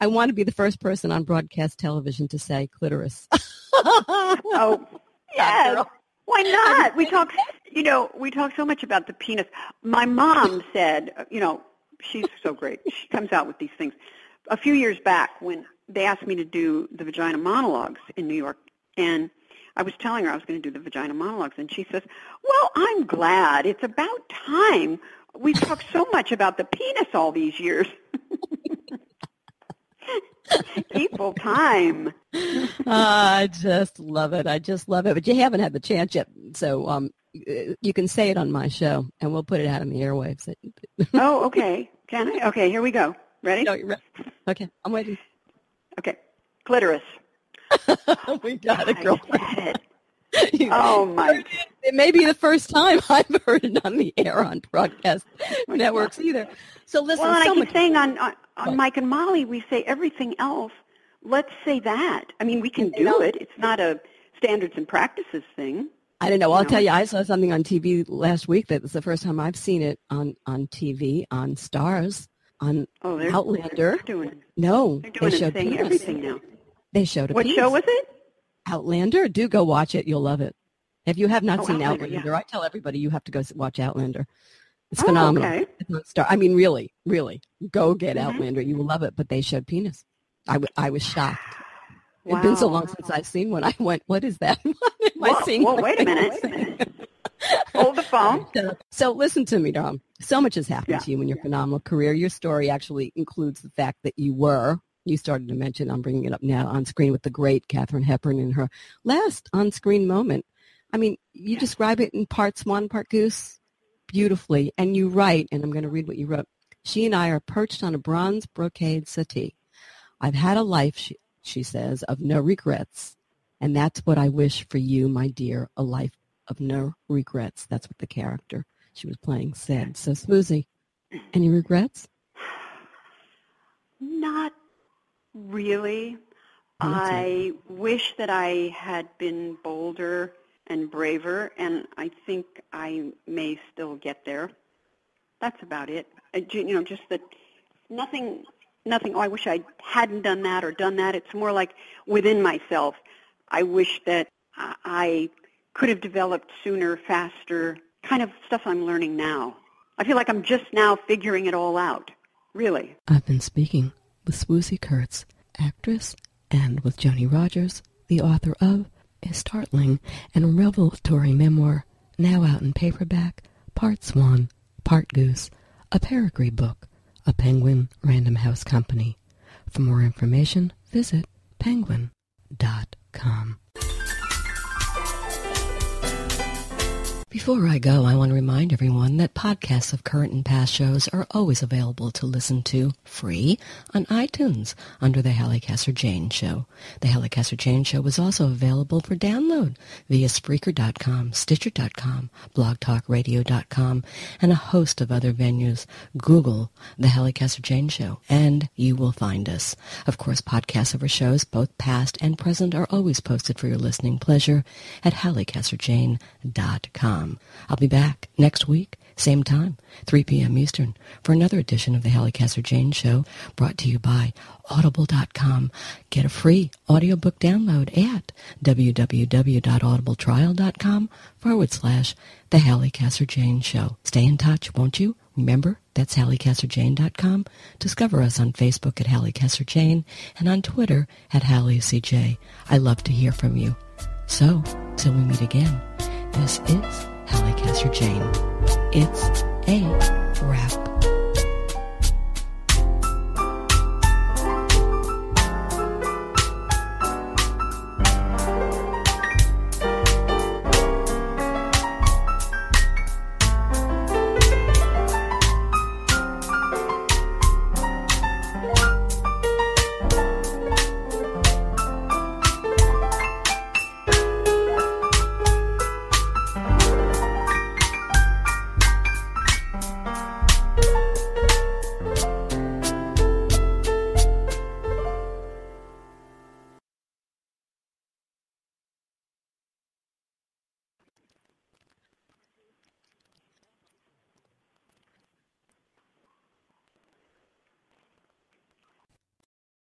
I want to be the first person on broadcast television to say clitoris. Oh, yes. Why not? We talk so much about the penis. My mom said, she's so great. She comes out with these things. A few years back when they asked me to do the vagina monologues in New York, and I was telling her I was going to do the vagina monologues, and she says, well, I'm glad. It's about time. We've talked so much about the penis all these years. Keep full time. I just love it. I just love it. But you haven't had the chance yet, so you can say it on my show, and we'll put it out on the airwaves. Oh, okay. Can I? Okay, here we go. Ready? No, you're ready. Okay, I'm waiting. Okay. Clitoris. We got it, girlfriend. I said it. Oh, my. It may be the first time I've heard it on the air on broadcast networks either. So listen, well, and so I keep much saying on Mike and Molly, we say everything else. Let's say that. I mean, we can do it. It's not a standards and practices thing. I don't know. I'll tell you, I saw something on TV last week that was the first time I've seen it on TV, on Stars, on Outlander. They're showed saying everything now. They showed a What piece. show was it? Outlander. Do go watch it. You'll love it. If you have not seen Outlander, I tell everybody you have to go watch Outlander. It's phenomenal. Okay. It's on Star. I mean, really, go get Outlander. You will love it. But they showed penis. I was shocked. Wow. It's been so long since I've seen one. I went, what is that? What am I seeing? Well, wait a minute. Hold the phone. So listen to me, Dom. So much has happened to you in your phenomenal career. Your story actually includes the fact that you started to mention, I'm bringing it up now, on screen with the great Katharine Hepburn in her last on-screen moment. I mean, you describe it in part Swan, part Goose beautifully, and you write, and I'm going to read what you wrote. She and I are perched on a bronze brocade settee. I've had a life, she says, of no regrets, and that's what I wish for you, my dear, a life of no regrets. That's what the character she was playing said. So, Swoosie, any regrets? Not really. I wish that I had been bolder and braver, and I think I may still get there. That's about it. Just that nothing, oh, I wish I hadn't done that or done that. It's more like within myself. I wish that I could have developed sooner, faster, kind of stuff I'm learning now. I feel like I'm just now figuring it all out, really. I've been speaking with Swoosie Kurtz, actress, and with Joni Rogers, the author of a startling and revelatory memoir, now out in paperback, part Swan, part Goose, a Peregrine book, a Penguin Random House company. For more information, visit penguin.com. Before I go, I want to remind everyone that podcasts of current and past shows are always available to listen to free on iTunes under the Halli Casser-Jayne Show. The Halli Casser-Jayne Show is also available for download via Spreaker.com, Stitcher.com, BlogTalkRadio.com, and a host of other venues. Google the Halli Casser-Jayne Show, and you will find us. Of course, podcasts of our shows, both past and present, are always posted for your listening pleasure at HalliCasser-Jayne.com. I'll be back next week, same time, 3 p.m. Eastern, for another edition of the Halli Casser-Jayne Show, brought to you by Audible.com. Get a free audiobook download at www.audibletrial.com/The Halli Casser-Jayne Show. Stay in touch, won't you? Remember, that's HalliCasser-Jayne.com. Discover us on Facebook at Halli Casser-Jayne and on Twitter at HallieCJ. I love to hear from you. So, till we meet again, this is Halli Casser-Jayne. It's a wrap.